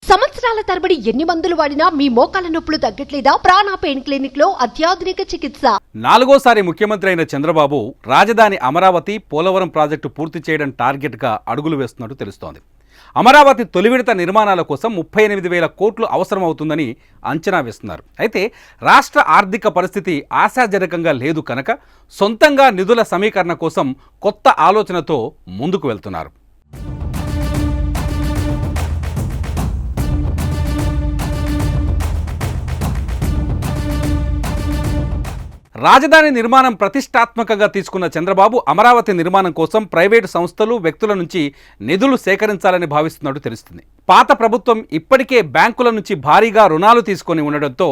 సంవత్సరాల తరబడి ఎన్ని మందులు వాడినా మీ మోకాల నొప్పులు తగ్గట్లేదా? ప్రాణ పెయిన్ క్లినిక్ లో అత్యాధునిక చికిత్స. నాలుగోసారి ముఖ్యమంత్రి అయిన చంద్రబాబు రాజధాని అమరావతి పోలవరం ప్రాజెక్టు పూర్తి చేయడం టార్గెట్ గా అడుగులు వేస్తున్నట్టు తెలుస్తోంది. అమరావతి తొలి విడత నిర్మాణాల కోసం 38,000 కోట్లు అవసరమవుతుందని అంచనా వేస్తున్నారు. అయితే రాష్ట్ర ఆర్థిక పరిస్థితి ఆశాజనకంగా లేదు కనుక సొంతంగా నిధుల సమీకరణ కోసం కొత్త ఆలోచనతో ముందుకు వెళ్తున్నారు. రాజధాని నిర్మాణం ప్రతిష్టాత్మకంగా తీసుకున్న చంద్రబాబు అమరావతి నిర్మాణం కోసం ప్రైవేటు సంస్థలు, వ్యక్తుల నుంచి నిధులు సేకరించాలని భావిస్తున్నట్టు తెలుస్తుంది. పాత ప్రభుత్వం ఇప్పటికే బ్యాంకుల నుంచి భారీగా రుణాలు తీసుకొని ఉండడంతో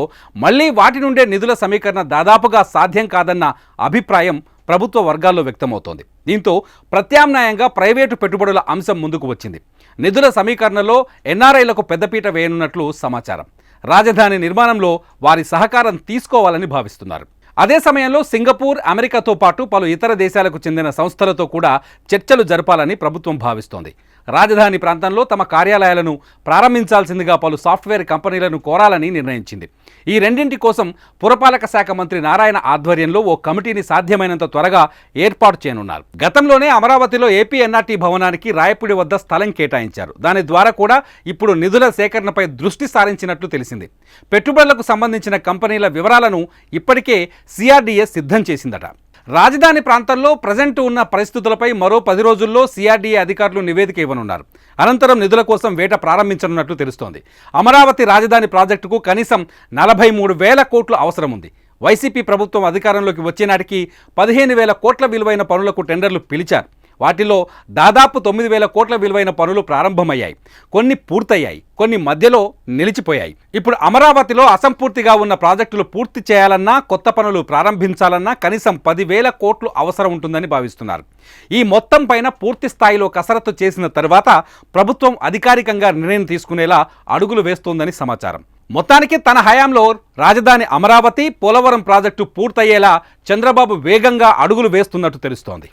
మళ్లీ వాటి నుండే నిధుల సమీకరణ దాదాపుగా సాధ్యం కాదన్న అభిప్రాయం ప్రభుత్వ వర్గాల్లో వ్యక్తమవుతోంది. దీంతో ప్రత్యామ్నాయంగా ప్రైవేటు పెట్టుబడుల అంశం ముందుకు వచ్చింది. నిధుల సమీకరణలో ఎన్ఆర్ఐలకు పెద్దపీట వేయనున్నట్లు సమాచారం. రాజధాని నిర్మాణంలో వారి సహకారం తీసుకోవాలని భావిస్తున్నారు. అదే సమయంలో సింగపూర్, అమెరికాతో పాటు పలు ఇతర దేశాలకు చెందిన సంస్థలతో కూడా చర్చలు జరపాలని ప్రభుత్వం భావిస్తోంది. రాజధాని ప్రాంతంలో తమ కార్యాలయాలను ప్రారంభించాల్సిందిగా పలు సాఫ్ట్వేర్ కంపెనీలను కోరాలని నిర్ణయించింది. ఈ రెండింటి కోసం పురపాలక శాఖ మంత్రి నారాయణ ఆధ్వర్యంలో ఓ కమిటీని సాధ్యమైనంత త్వరగా ఏర్పాటు చేయనున్నారు. గతంలోనే అమరావతిలో ఏపీ ఎన్ఆర్టీ భవనానికి రాయపూడి వద్ద స్థలం కేటాయించారు. దాని ద్వారా కూడా ఇప్పుడు నిధుల సేకరణపై దృష్టి సారించినట్లు తెలిసింది. పెట్టుబడులకు సంబంధించిన కంపెనీల వివరాలను ఇప్పటికే సిఆర్డీఏ సిద్ధం చేసిందట. రాజధాని ప్రాంతంలో ప్రజెంట్ ఉన్న పరిస్థితులపై మరో 10 రోజుల్లో సిఆర్డీఏ అధికారులు నివేదిక ఇవ్వనున్నారు. అనంతరం నిధుల కోసం వేట ప్రారంభించనున్నట్లు తెలుస్తోంది. అమరావతి రాజధాని ప్రాజెక్టుకు కనీసం 43,000 కోట్లు అవసరం ఉంది. వైసీపీ ప్రభుత్వం అధికారంలోకి వచ్చే నాటికి 15,000 కోట్ల విలువైన పనులకు టెండర్లు పిలిచారు. వాటిలో దాదాపు 9,000 కోట్ల విలువైన పనులు ప్రారంభమయ్యాయి. కొన్ని పూర్తయ్యాయి, కొన్ని మధ్యలో నిలిచిపోయాయి. ఇప్పుడు అమరావతిలో అసంపూర్తిగా ఉన్న ప్రాజెక్టులు పూర్తి చేయాలన్నా, కొత్త పనులు ప్రారంభించాలన్నా కనీసం 10,000 కోట్లు అవసరం ఉంటుందని భావిస్తున్నారు. ఈ మొత్తం పైన పూర్తి స్థాయిలో కసరత్తు చేసిన తర్వాత ప్రభుత్వం అధికారికంగా నిర్ణయం తీసుకునేలా అడుగులు వేస్తోందని సమాచారం. మొత్తానికి తన హయాంలో రాజధాని అమరావతి, పోలవరం ప్రాజెక్టు పూర్తయ్యేలా చంద్రబాబు వేగంగా అడుగులు వేస్తున్నట్టు తెలుస్తోంది.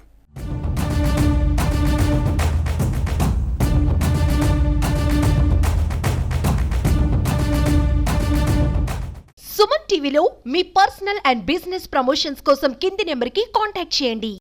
సుమన్ టీవీలో మీ పర్సనల్ అండ్ బిజినెస్ ప్రమోషన్స్ కోసం కింది నెంబర్కి కాంటాక్ట్ చేయండి.